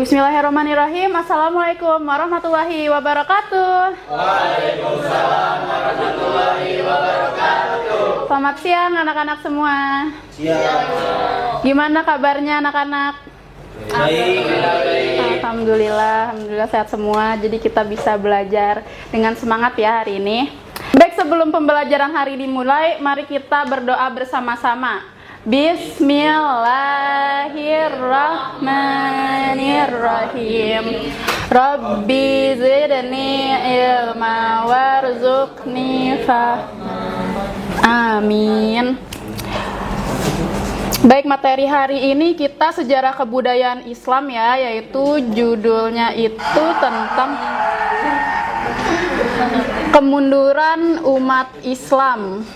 Bismillahirrahmanirrahim. Assalamualaikum warahmatullahi wabarakatuh. Waalaikumsalam warahmatullahi wabarakatuh. Selamat siang anak-anak semua. Siang. Gimana kabarnya anak-anak? Baik. Alhamdulillah sehat semua. Jadi kita bisa belajar dengan semangat ya hari ini. Baik, sebelum pembelajaran hari dimulai, mari kita berdoa bersama-sama. Bismillahirrahmanirrahim. Rabbi zidni ilma warzuqni fahma. Amin. Baik, materi hari ini kita sejarah kebudayaan Islam ya, yaitu judulnya itu tentang kemunduran umat Islam.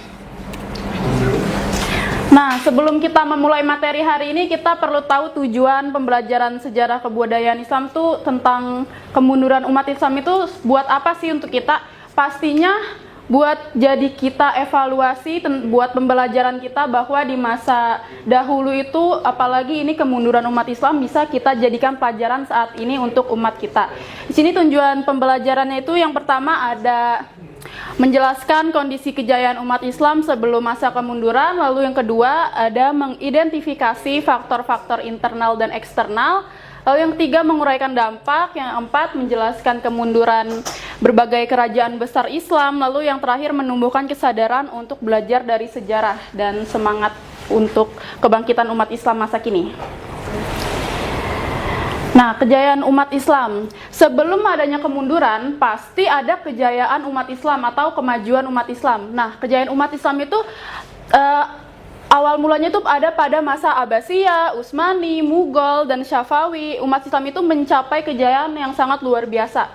Nah, sebelum kita memulai materi hari ini, kita perlu tahu tujuan pembelajaran sejarah kebudayaan Islam itu tentang kemunduran umat Islam itu buat apa sih untuk kita? Pastinya buat jadi kita evaluasi buat pembelajaran kita bahwa di masa dahulu itu, apalagi ini kemunduran umat Islam, bisa kita jadikan pelajaran saat ini untuk umat kita. Di sini tujuan pembelajarannya itu yang pertama ada menjelaskan kondisi kejayaan umat Islam sebelum masa kemunduran, lalu yang kedua ada mengidentifikasi faktor-faktor internal dan eksternal, lalu yang ketiga menguraikan dampak, yang keempat menjelaskan kemunduran berbagai kerajaan besar Islam, lalu yang terakhir menumbuhkan kesadaran untuk belajar dari sejarah dan semangat untuk kebangkitan umat Islam masa kini. Nah, kejayaan umat Islam. Sebelum adanya kemunduran, pasti ada kejayaan umat Islam atau kemajuan umat Islam. Nah, kejayaan umat Islam itu awal mulanya itu ada pada masa Abbasiyah, Utsmani, Mughal, dan Syafawi. Umat Islam itu mencapai kejayaan yang sangat luar biasa.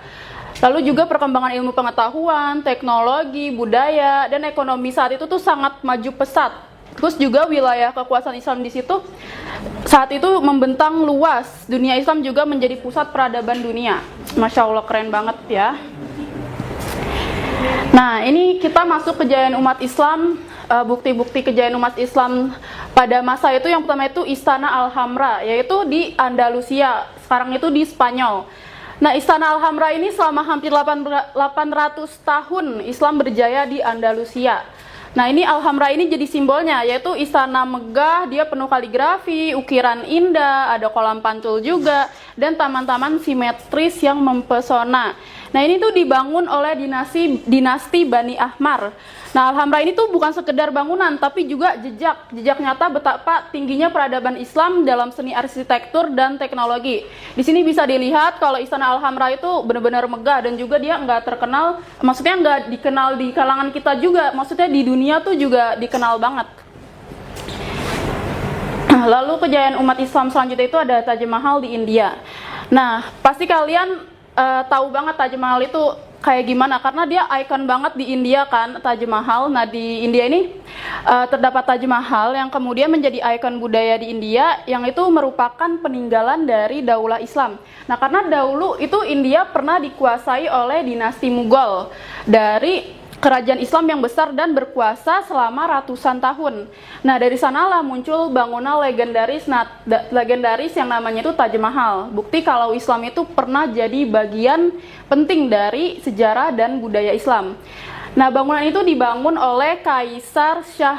Lalu juga perkembangan ilmu pengetahuan, teknologi, budaya, dan ekonomi saat itu tuh sangat maju pesat. Terus juga wilayah kekuasaan Islam di situ saat itu membentang luas. Dunia Islam juga menjadi pusat peradaban dunia. Masya Allah, keren banget ya. Nah, ini kita masuk kejayaan umat Islam. Bukti-bukti kejayaan umat Islam pada masa itu, yang pertama itu Istana Alhambra, yaitu di Andalusia. Sekarang itu di Spanyol. Nah, Istana Alhambra ini selama hampir 800 tahun Islam berjaya di Andalusia. Nah, ini Alhambra ini jadi simbolnya, yaitu istana megah, dia penuh kaligrafi, ukiran indah, ada kolam pantul juga, dan taman-taman simetris yang mempesona. Nah, ini tuh dibangun oleh dinasti Bani Ahmar. Nah, Alhambra ini tuh bukan sekedar bangunan, tapi juga jejak nyata betapa tingginya peradaban Islam dalam seni arsitektur dan teknologi. Di sini bisa dilihat kalau Istana Alhambra itu benar-benar megah, dan juga dia nggak terkenal, maksudnya nggak dikenal di kalangan kita juga, maksudnya di dunia tuh juga dikenal banget. Lalu kejayaan umat Islam selanjutnya itu ada Taj Mahal di India. Nah, pasti kalian tahu banget Taj Mahal itu kayak gimana, karena dia ikon banget di India kan, Taj Mahal. Nah, di India ini terdapat Taj Mahal yang kemudian menjadi ikon budaya di India, yang itu merupakan peninggalan dari Daulah Islam. Nah, karena dahulu itu India pernah dikuasai oleh dinasti Mughal dari kerajaan Islam yang besar dan berkuasa selama ratusan tahun. Nah, dari sanalah muncul bangunan legendaris yang namanya itu Taj Mahal. Bukti kalau Islam itu pernah jadi bagian penting dari sejarah dan budaya Islam. Nah, bangunan itu dibangun oleh Kaisar Shah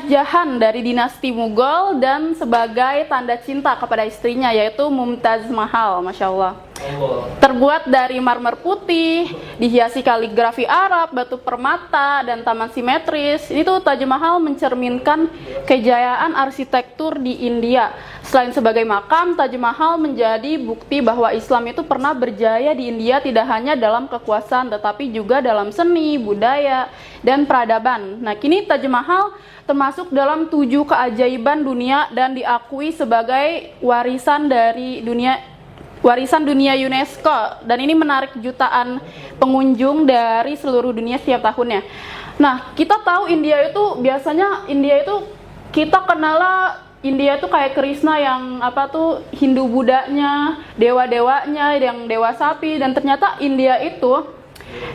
Jahan dari dinasti Mughal dan sebagai tanda cinta kepada istrinya, yaitu Mumtaz Mahal. Masya Allah. Terbuat dari marmer putih, dihiasi kaligrafi Arab, batu permata, dan taman simetris. Ini tuh Taj Mahal mencerminkan kejayaan arsitektur di India. Selain sebagai makam, Taj Mahal menjadi bukti bahwa Islam itu pernah berjaya di India, tidak hanya dalam kekuasaan tetapi juga dalam seni, budaya, dan peradaban. Nah, kini Taj Mahal termasuk dalam 7 keajaiban dunia dan diakui sebagai warisan dunia UNESCO, dan ini menarik jutaan pengunjung dari seluruh dunia setiap tahunnya. Nah, kita tahu India itu biasanya kita kenal India itu kayak Krishna yang Hindu Budanya, dewa-dewanya yang dewa sapi, dan ternyata India itu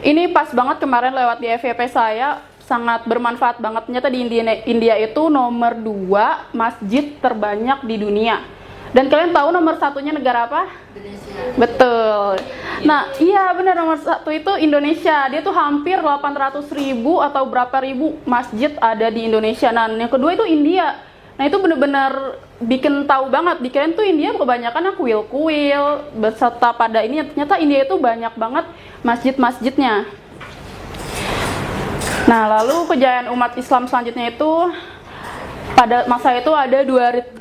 ini pas banget kemarin lewat di FYP saya, sangat bermanfaat banget. Ternyata di India itu nomor 2 masjid terbanyak di dunia. Dan kalian tahu nomor satunya negara apa? Betul. Nah, iya benar, nomor satu itu Indonesia. Dia tuh hampir 800.000 atau berapa ribu masjid ada di Indonesia. Nah, yang kedua itu India. Nah, itu benar-benar bikin tahu banget. Dikirain tuh India kebanyakan kuil-kuil beserta pada ini. Ternyata India itu banyak banget masjid-masjidnya. Nah, lalu kejayaan umat Islam selanjutnya itu pada masa itu ada 200.000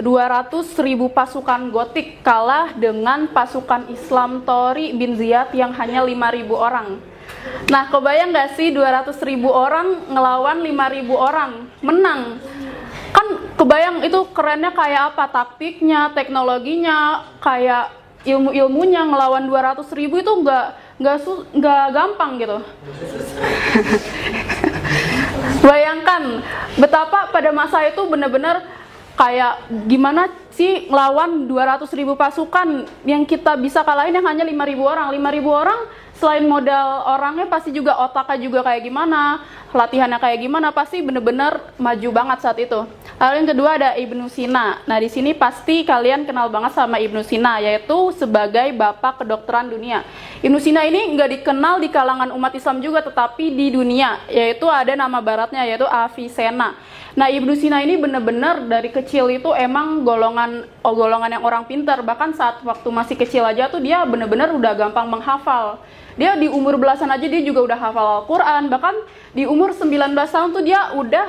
pasukan Gotik kalah dengan pasukan Islam Tori bin Ziyad yang hanya 5.000 orang. Nah, kebayang gak sih 200.000 orang ngelawan 5.000 orang, menang. Kan kebayang itu kerennya kayak apa, taktiknya, teknologinya, kayak ilmu-ilmunya. Ngelawan 200.000 itu nggak gampang gitu. Bayangkan betapa pada masa itu benar-benar kayak gimana sih ngelawan 200.000 pasukan yang kita bisa kalahin yang hanya 5.000 orang. 5.000 orang selain modal orangnya pasti juga otaknya juga kayak gimana, latihannya kayak gimana, pasti benar-benar maju banget saat itu. Lalu yang kedua ada Ibnu Sina. Nah, di sini pasti kalian kenal banget sama Ibnu Sina, yaitu sebagai bapak kedokteran dunia. Ibnu Sina ini nggak dikenal di kalangan umat Islam juga, tetapi di dunia, yaitu ada nama baratnya, yaitu Avicenna. Nah, Ibnu Sina ini benar-benar dari kecil itu emang golongan yang orang pintar. Bahkan saat waktu masih kecil aja tuh dia benar-benar udah gampang menghafal. Dia di umur belasan aja dia juga udah hafal Al-Quran. Bahkan di umur 19 tahun tuh dia udah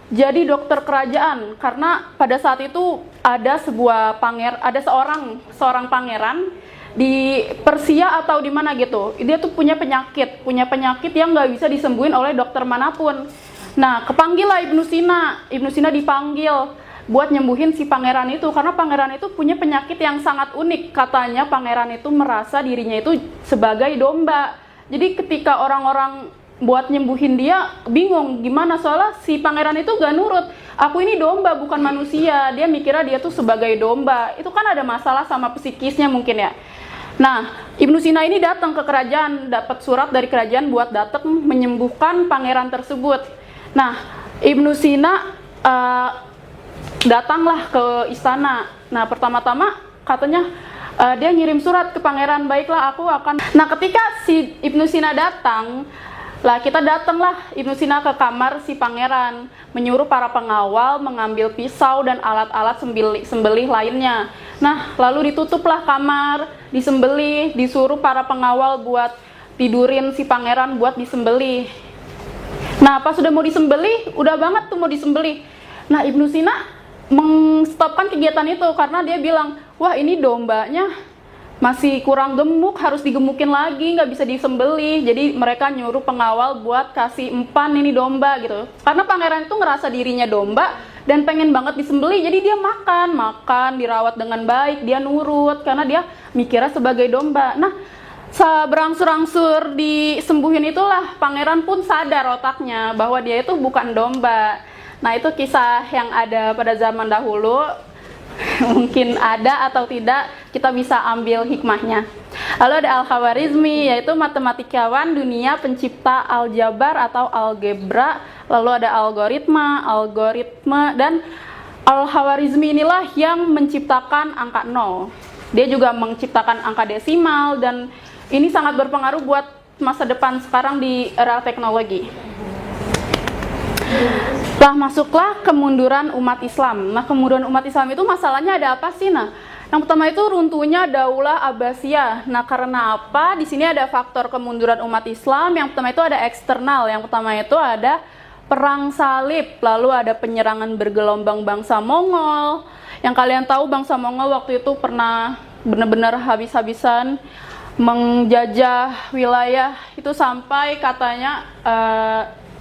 jadi dokter kerajaan. Karena pada saat itu ada seorang pangeran di Persia atau di mana gitu. Dia tuh punya penyakit yang nggak bisa disembuhin oleh dokter manapun. Nah, kepanggil lah Ibnu Sina. Ibnu Sina dipanggil buat nyembuhin si pangeran itu, karena pangeran itu punya penyakit yang sangat unik. Katanya pangeran itu merasa dirinya itu sebagai domba. Jadi ketika orang-orang buat nyembuhin dia bingung gimana, soalnya si pangeran itu gak nurut. Aku ini domba bukan manusia. Dia mikirnya dia tuh sebagai domba. Itu kan ada masalah sama psikisnya mungkin ya. Nah, Ibnu Sina ini datang ke kerajaan, dapat surat dari kerajaan buat datang menyembuhkan pangeran tersebut. Nah, Ibnu Sina datanglah ke istana. Nah, pertama-tama katanya dia ngirim surat ke pangeran, baiklah aku akan. Nah, ketika si Ibnu Sina datang, kita datanglah Ibnu Sina ke kamar si pangeran, menyuruh para pengawal mengambil pisau dan alat-alat sembelih lainnya. Nah, lalu ditutuplah kamar, disembelih, disuruh para pengawal buat tidurin si pangeran buat disembelih. Nah, pas sudah mau disembelih, udah banget tuh mau disembelih. Nah, Ibnu Sina mengstopkan kegiatan itu karena dia bilang, wah ini dombanya masih kurang gemuk, harus digemukin lagi, nggak bisa disembelih. Jadi mereka nyuruh pengawal buat kasih empan ini domba gitu. Karena pangeran itu ngerasa dirinya domba dan pengen banget disembelih, jadi dia makan, dirawat dengan baik, dia nurut karena dia mikirnya sebagai domba. Nah, berangsur-angsur disembuhin itulah pangeran pun sadar otaknya bahwa dia itu bukan domba. Nah, itu kisah yang ada pada zaman dahulu. Mungkin ada atau tidak, kita bisa ambil hikmahnya. Lalu ada Al-Khawarizmi, yaitu matematikawan dunia pencipta aljabar atau algebra. Lalu ada algoritma, dan Al-Khawarizmi inilah yang menciptakan angka 0. Dia juga menciptakan angka desimal, dan ini sangat berpengaruh buat masa depan sekarang di era teknologi. Masuklah kemunduran umat Islam. Nah, kemunduran umat Islam itu masalahnya ada apa sih? Nah, yang pertama itu runtuhnya Daulah Abbasiyah. Nah, karena apa? Di sini ada faktor kemunduran umat Islam. Yang pertama itu ada eksternal. Yang pertama itu ada perang salib. Lalu ada penyerangan bergelombang bangsa Mongol. Yang kalian tahu bangsa Mongol waktu itu pernah benar-benar habis-habisan menjajah wilayah itu, sampai katanya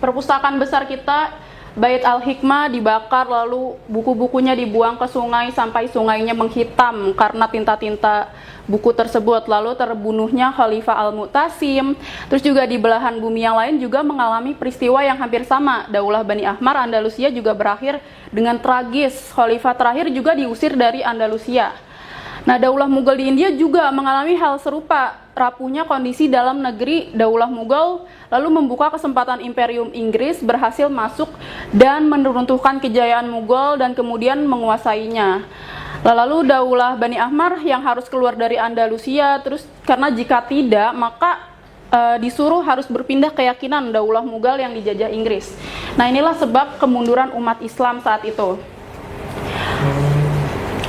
perpustakaan besar kita Bait Al-Hikmah dibakar, lalu buku-bukunya dibuang ke sungai sampai sungainya menghitam karena tinta-tinta buku tersebut. Lalu terbunuhnya Khalifah Al-Mu'tasim. Terus juga di belahan bumi yang lain juga mengalami peristiwa yang hampir sama. Daulah Bani Ahmar Andalusia juga berakhir dengan tragis. Khalifah terakhir juga diusir dari Andalusia. Nah, Daulah Mughal di India juga mengalami hal serupa, rapuhnya kondisi dalam negeri Daulah Mughal lalu membuka kesempatan Imperium Inggris berhasil masuk dan meruntuhkan kejayaan Mughal dan kemudian menguasainya. Lalu Daulah Bani Ahmar yang harus keluar dari Andalusia, terus karena jika tidak maka disuruh harus berpindah keyakinan Daulah Mughal yang dijajah Inggris. Nah, inilah sebab kemunduran umat Islam saat itu.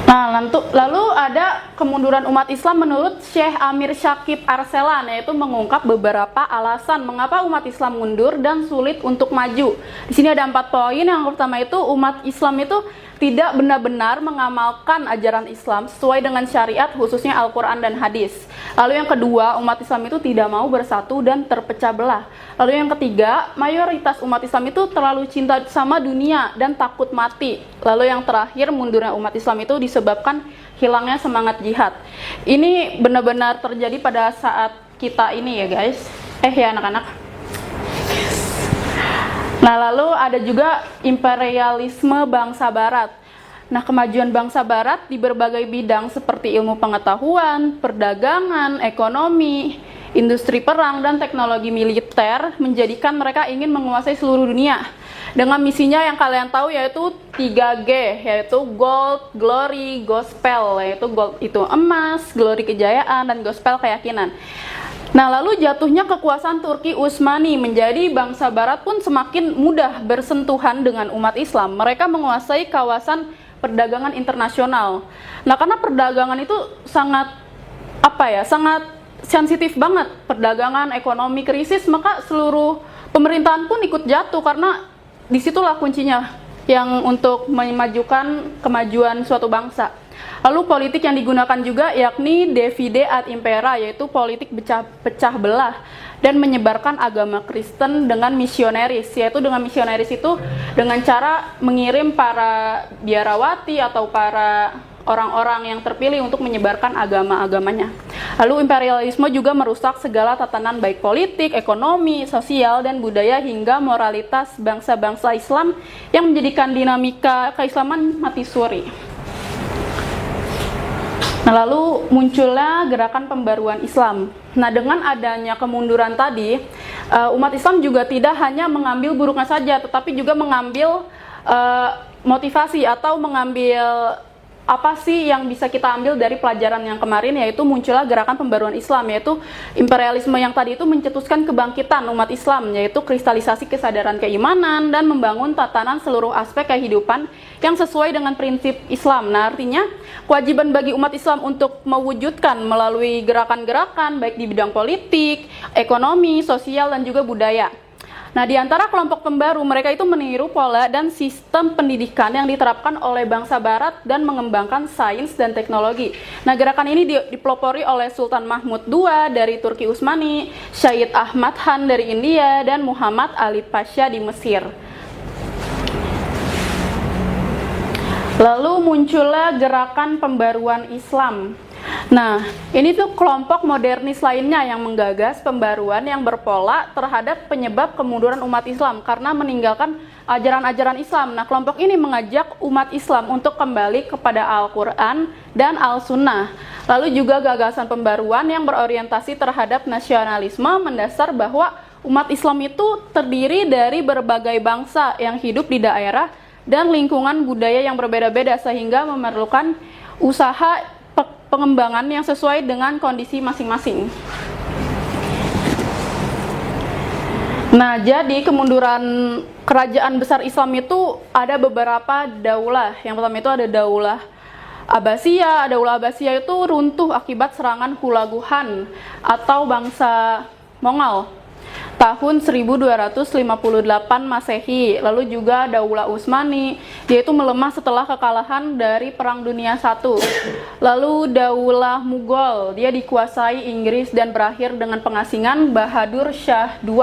Nah, lalu ada kemunduran umat Islam menurut Syekh Amir Syakib Arselan, yaitu mengungkap beberapa alasan mengapa umat Islam mundur dan sulit untuk maju. Di sini ada 4 poin. Yang pertama itu umat Islam itu tidak benar-benar mengamalkan ajaran Islam sesuai dengan syariat, khususnya Al-Quran dan hadis. Lalu yang kedua, umat Islam itu tidak mau bersatu dan terpecah belah. Lalu yang ketiga, mayoritas umat Islam itu terlalu cinta sama dunia dan takut mati. Lalu yang terakhir, mundurnya umat Islam itu disebabkan hilangnya semangat jihad. Ini benar-benar terjadi pada saat kita ini ya guys. Ya anak-anak. Nah, lalu ada juga imperialisme bangsa barat. Nah, kemajuan bangsa barat di berbagai bidang seperti ilmu pengetahuan, perdagangan, ekonomi, industri perang, dan teknologi militer menjadikan mereka ingin menguasai seluruh dunia. Dengan misinya yang kalian tahu yaitu 3G, yaitu Gold, Glory, Gospel, yaitu Gold itu emas, Glory kejayaan, dan Gospel keyakinan. Nah, lalu jatuhnya kekuasaan Turki Utsmani menjadi bangsa barat pun semakin mudah bersentuhan dengan umat Islam. Mereka menguasai kawasan perdagangan internasional. Nah, karena perdagangan itu sangat sangat sensitif banget. Perdagangan, ekonomi krisis, maka seluruh pemerintahan pun ikut jatuh karena disitulah kuncinya yang untuk memajukan kemajuan suatu bangsa. Lalu politik yang digunakan juga yakni divide ad impera, yaitu politik pecah belah dan menyebarkan agama Kristen dengan misioneris, yaitu dengan misioneris itu dengan cara mengirim para biarawati atau para orang-orang yang terpilih untuk menyebarkan agama-agamanya. Lalu imperialisme juga merusak segala tatanan baik politik, ekonomi, sosial, dan budaya hingga moralitas bangsa-bangsa Islam yang menjadikan dinamika keislaman mati suri. Nah, lalu munculnya gerakan pembaruan Islam. Nah, dengan adanya kemunduran tadi, umat Islam juga tidak hanya mengambil buruknya saja, tetapi juga mengambil motivasi atau mengambil apa sih yang bisa kita ambil dari pelajaran yang kemarin, yaitu munculnya gerakan pembaruan Islam, yaitu imperialisme yang tadi itu mencetuskan kebangkitan umat Islam, yaitu kristalisasi kesadaran keimanan dan membangun tatanan seluruh aspek kehidupan yang sesuai dengan prinsip Islam. Nah, artinya kewajiban bagi umat Islam untuk mewujudkan melalui gerakan-gerakan baik di bidang politik, ekonomi, sosial, dan juga budaya. Nah, di antara kelompok pembaru, mereka itu meniru pola dan sistem pendidikan yang diterapkan oleh bangsa barat dan mengembangkan sains dan teknologi. Nah, gerakan ini dipelopori oleh Sultan Mahmud II dari Turki Utsmani, Syed Ahmad Khan dari India, dan Muhammad Ali Pasha di Mesir. Lalu muncullah gerakan pembaruan Islam. Nah, ini tuh kelompok modernis lainnya yang menggagas pembaruan yang berpola terhadap penyebab kemunduran umat Islam karena meninggalkan ajaran-ajaran Islam. Nah, kelompok ini mengajak umat Islam untuk kembali kepada Al-Quran dan Al-Sunnah. Lalu juga gagasan pembaruan yang berorientasi terhadap nasionalisme mendasar bahwa umat Islam itu terdiri dari berbagai bangsa yang hidup di daerah dan lingkungan budaya yang berbeda-beda sehingga memerlukan usaha pengembangan yang sesuai dengan kondisi masing-masing. Nah, jadi kemunduran kerajaan besar Islam itu ada beberapa daulah. Yang pertama itu ada Daulah Abbasiyah. Daulah Abbasiyah itu runtuh akibat serangan Hulaguhan atau bangsa Mongol tahun 1258 Masehi. Lalu juga Daulah Utsmani, dia itu melemah setelah kekalahan dari Perang Dunia I. Lalu Daulah Mughal, dia dikuasai Inggris dan berakhir dengan pengasingan Bahadur Shah II.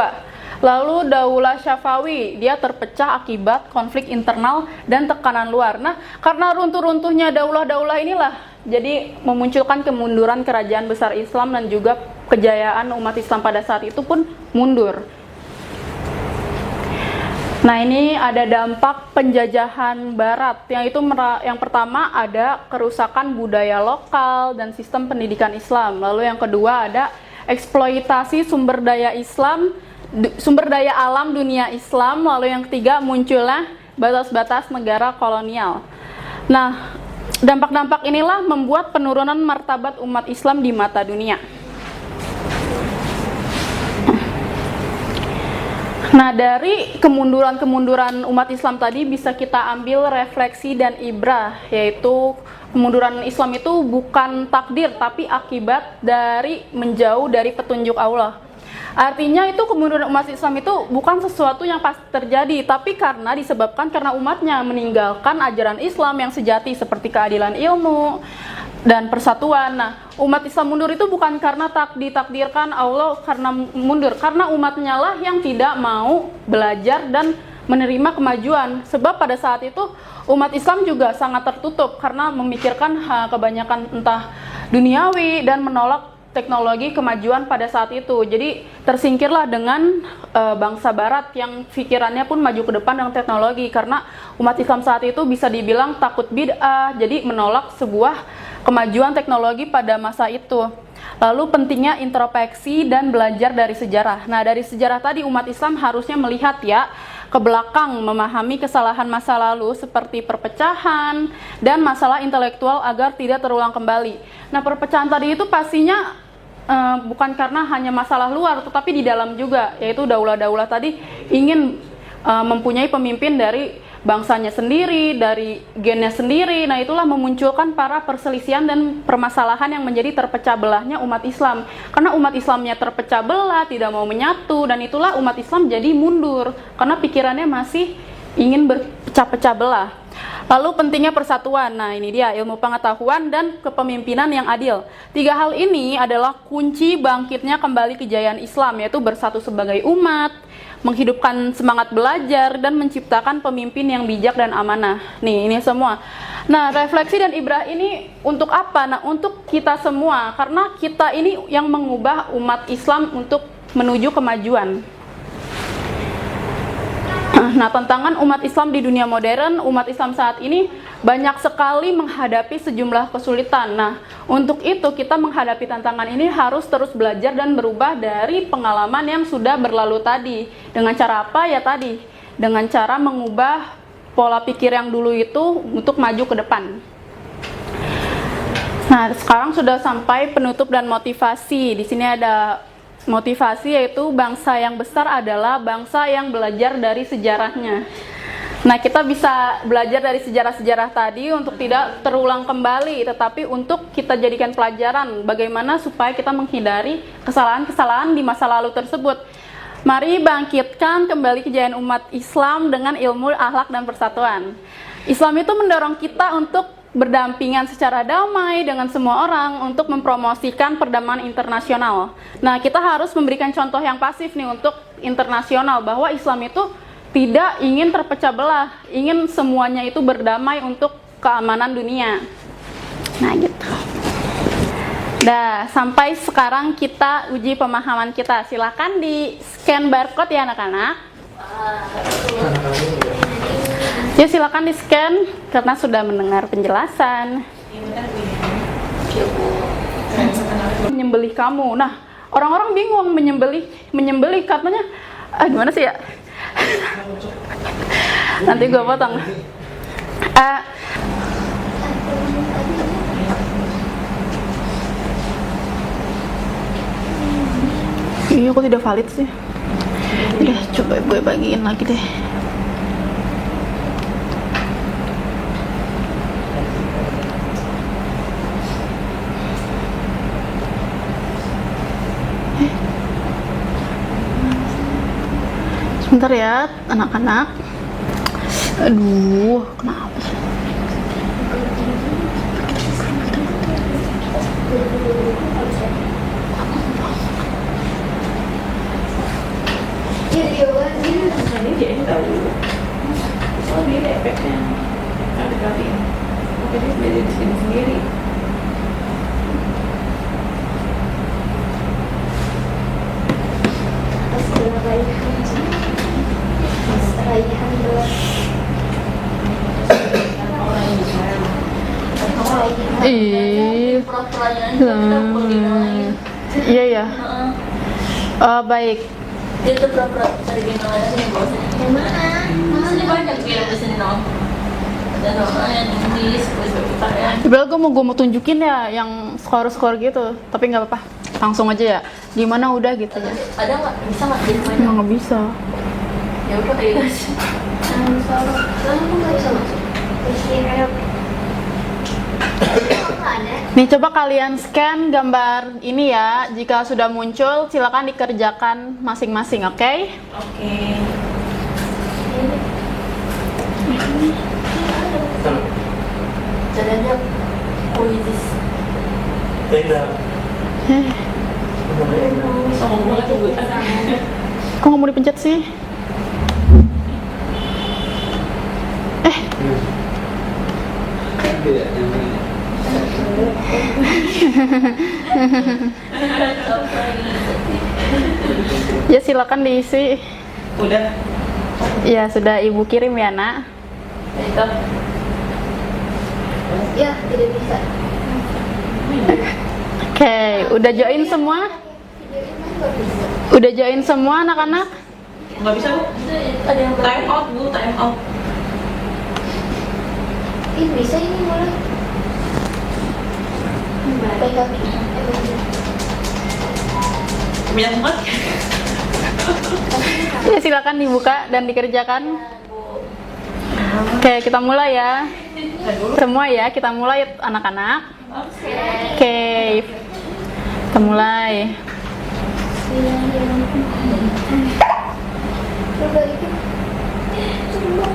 Lalu Daulah Syafawi, dia terpecah akibat konflik internal dan tekanan luar. Nah, karena runtuh-runtuhnya daulah-daulah inilah jadi memunculkan kemunduran kerajaan besar Islam dan juga kejayaan umat Islam pada saat itu pun mundur. Nah, ini ada dampak penjajahan Barat. Yang pertama ada kerusakan budaya lokal dan sistem pendidikan Islam. Lalu yang kedua ada eksploitasi sumber daya alam dunia Islam. Lalu yang ketiga munculnya batas-batas negara kolonial. Nah, dampak-dampak inilah membuat penurunan martabat umat Islam di mata dunia. Nah, dari kemunduran umat Islam tadi bisa kita ambil refleksi dan ibrah, yaitu kemunduran Islam itu bukan takdir tapi akibat dari menjauh dari petunjuk Allah. Artinya itu kemunduran umat Islam itu bukan sesuatu yang pasti terjadi, tapi disebabkan karena umatnya meninggalkan ajaran Islam yang sejati seperti keadilan ilmu dan persatuan. Nah, umat Islam mundur itu bukan karena ditakdirkan Allah karena mundur, karena umatnya lah yang tidak mau belajar dan menerima kemajuan. Sebab pada saat itu umat Islam juga sangat tertutup karena memikirkan kebanyakan entah duniawi dan menolak teknologi kemajuan pada saat itu. Jadi tersingkirlah dengan bangsa Barat yang pikirannya pun maju ke depan dengan teknologi, karena umat Islam saat itu bisa dibilang takut bid'ah, jadi menolak sebuah kemajuan teknologi pada masa itu. Lalu pentingnya introspeksi dan belajar dari sejarah. Nah, dari sejarah tadi umat Islam harusnya melihat ke belakang, memahami kesalahan masa lalu seperti perpecahan dan masalah intelektual agar tidak terulang kembali. Nah, perpecahan tadi itu pastinya bukan karena hanya masalah luar, tetapi di dalam juga, yaitu daulah-daulah tadi ingin mempunyai pemimpin dari bangsanya sendiri, dari gennya sendiri. Nah, itulah memunculkan para perselisihan dan permasalahan yang menjadi terpecah belahnya umat Islam. Karena umat Islamnya terpecah belah, tidak mau menyatu, dan itulah umat Islam jadi mundur karena pikirannya masih ingin berpecah-pecah belah. Lalu pentingnya persatuan. Nah, ini dia ilmu pengetahuan dan kepemimpinan yang adil. 3 hal ini adalah kunci bangkitnya kembali kejayaan Islam, yaitu bersatu sebagai umat, menghidupkan semangat belajar, dan menciptakan pemimpin yang bijak dan amanah. Nih, ini semua. Nah, refleksi dan ibrah ini untuk apa? Nah, untuk kita semua, karena kita ini yang mengubah umat Islam untuk menuju kemajuan. Nah, tantangan umat Islam di dunia modern, umat Islam saat ini banyak sekali menghadapi sejumlah kesulitan. Nah, untuk itu kita menghadapi tantangan ini harus terus belajar dan berubah dari pengalaman yang sudah berlalu tadi. Dengan cara apa ya tadi? Dengan cara mengubah pola pikir yang dulu itu untuk maju ke depan. Nah, sekarang sudah sampai penutup dan motivasi. Di sini ada motivasi, yaitu bangsa yang besar adalah bangsa yang belajar dari sejarahnya. Nah, kita bisa belajar dari sejarah-sejarah tadi untuk tidak terulang kembali, tetapi untuk kita jadikan pelajaran bagaimana supaya kita menghindari kesalahan-kesalahan di masa lalu tersebut. Mari bangkitkan kembali kejayaan umat Islam dengan ilmu, akhlak, dan persatuan. Islam itu mendorong kita untuk berdampingan secara damai dengan semua orang untuk mempromosikan perdamaian internasional. Nah, kita harus memberikan contoh yang pasif nih untuk internasional, bahwa Islam itu tidak ingin terpecah belah, ingin semuanya itu berdamai untuk keamanan dunia. Nah, gitu. Dah, sampai sekarang kita uji pemahaman kita. Silakan di scan barcode ya anak-anak. Ya, silakan di scan karena sudah mendengar penjelasan. Menyembelih kamu. Nah, orang-orang bingung menyembelih katanya gimana sih ya? Nanti gue potong. Iya, aku tidak valid sih. Udah, coba gue bagiin lagi deh. Sebentar ya, anak-anak. Aduh, kenapa sih? Ini dia yang tahu. Oh, dia ada efeknya. Ada kali. Oke, dia belajar di sini sendiri. Raihan Ih. Pura-puranya aja kita koordinasi. Iya ya. Baik. Dia tuh pura-pura cari gendong aja sini bosnya. Yang mana? Sini banyak film di sini dong. Ada nama yang Inggris, Korea. Sebenernya gue mau tunjukin ya yang skor gitu, tapi nggak apa-apa. Langsung aja ya. Gimana udah gitu ya. Ada nggak? Bisa nggak jadi main? Emang nggak bisa. Ya udah kayak gitu. Bisa. Aku nggak bisa masuk. Nih coba kalian scan gambar ini ya. Jika sudah muncul, silakan dikerjakan masing-masing, oke? Oke. Jadinya puitis. Tidak. Sama banget tuh. Kok nggak mau dipencet sih? Ya silakan diisi. Udah. Ya sudah ibu kirim ya nak. Itu. Ya, tidak bisa. Oke, udah join semua? Udah join semua anak-anak? Nggak bisa, Bu. Ada yang time out, Bu, time out. Ih, bisa ini mulai. PKP. Banyak banget. Ya silakan dibuka dan dikerjakan. Oke, kita mulai ya. Semua ya, kita mulai anak-anak. Oke. Kita mulai. Coba itu. Coba.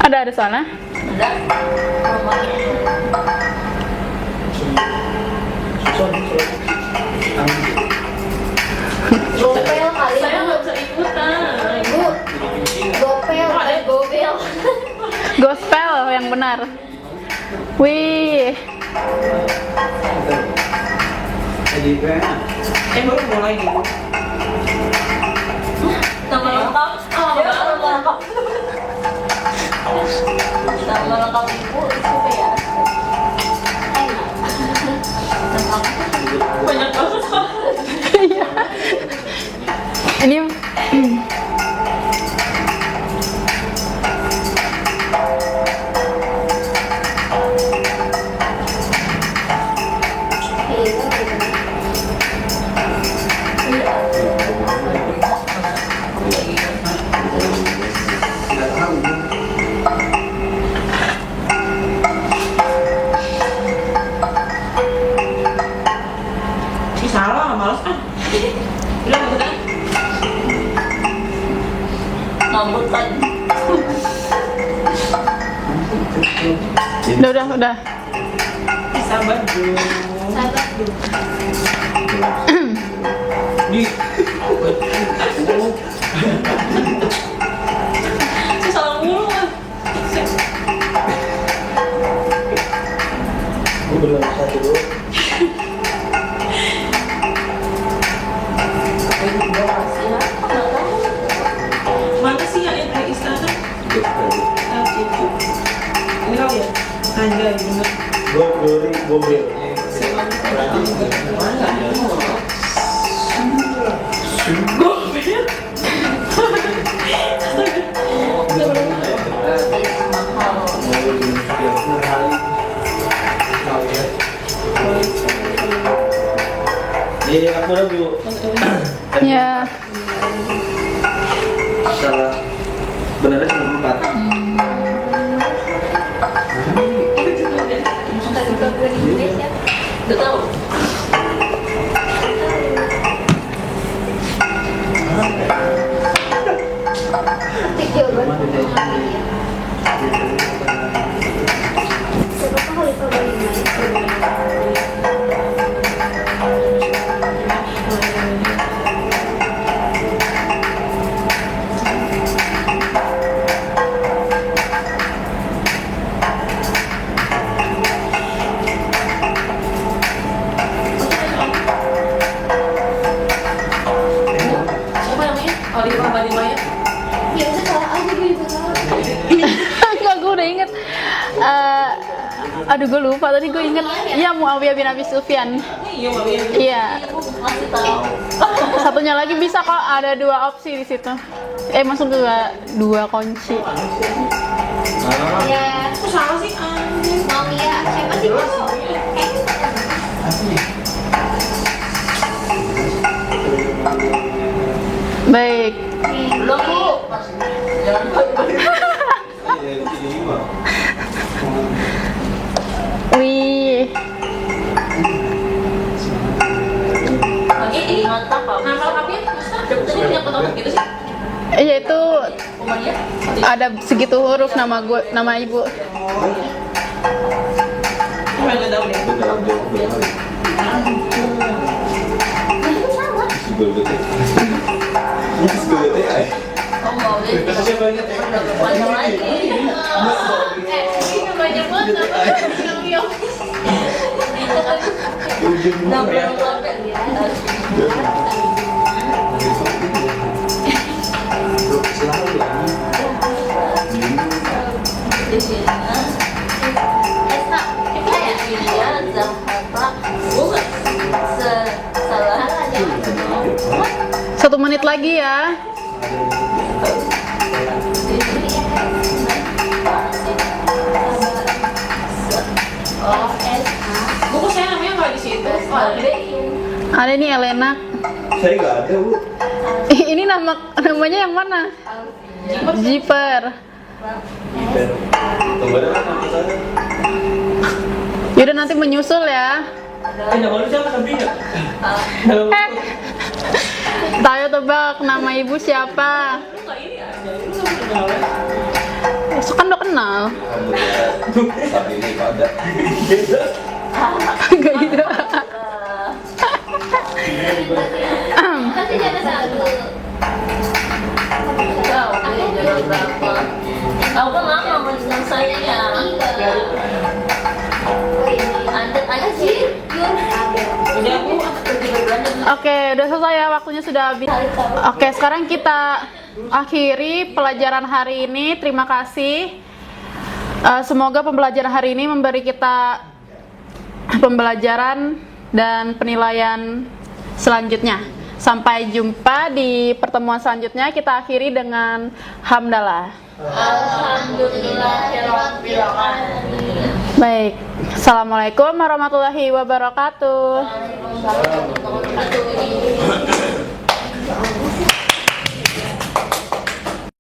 Ada soalnya? Ada. Gopel kali. Saya nggak bisa ikutan. Bu. Gopel, gobel. Gospel yang benar. Wih. Baru mulai gitu. Nama lengkap. Nama lengkap. Nama lengkap Ibu itu ya. Banyak banget. Iya. Ini Salah, malas ah. Bilang gitu kan? Ngambut kan? udah. Sabar dulu. Sabar dulu. Saya salah mulu kan? Gue belum satu dulu. Mana sih yang dari istana? Ini kau ya? Anjay, bener. Gue beli mobil. Jadi aku udah Bu. Ya. Salah. Benernya 94. Udah tahu? Ketik jawaban. Siapa tahu kalau itu Aduh, gue lupa tadi, gue inget. Iya, Muawiyah bin Abi Sufyan. Iya. Masih tahu. Satunya lagi bisa kok, ada 2 opsi di situ. Masuk dua kunci. Ya. Salah sih. Mau ya. Siapa sih kamu? Baik. Belum Bu. Jangan Wih. ini mantap Pak. Nama lengkapnya tadi punya kotak gitu sih. Iya, itu Umayyah. ada segitu huruf nama ibu. Enggak tahu deh. Oh, mau deh. Siapa ingat ya? Panjang lagi. Ini banyak banget sama yang Nah, belum sampai. Di sini. Iya, Zahra. Bukan. Salah. 1 menit lagi ya. Buku saya namanya nggak di situ. Ada nih Elena. Saya nggak ada, Bu. Ini namanya yang mana? Jiper. Kemarin nama saya. Yaudah, nanti menyusul ya. Nama lu siapa sampingnya? Tayo tebak nama ibu siapa? So, kan udah kenal. Tapi ini pada. Gak gitu. Kasih jatah 1. Aku kan lama menang saya ya. Ada sih. Udah aku pergi berbelanja. Oke, udah selesai ya, waktunya sudah habis. Oke, sekarang kita akhiri pelajaran hari ini. Terima kasih. Semoga pembelajaran hari ini memberi kita pembelajaran dan penilaian selanjutnya. Sampai jumpa di pertemuan selanjutnya. Kita akhiri dengan hamdalah. Alhamdulillahirabbil alamin. Baik. Assalamualaikum warahmatullahi wabarakatuh. Waalaikumsalam warahmatullahi wabarakatuh.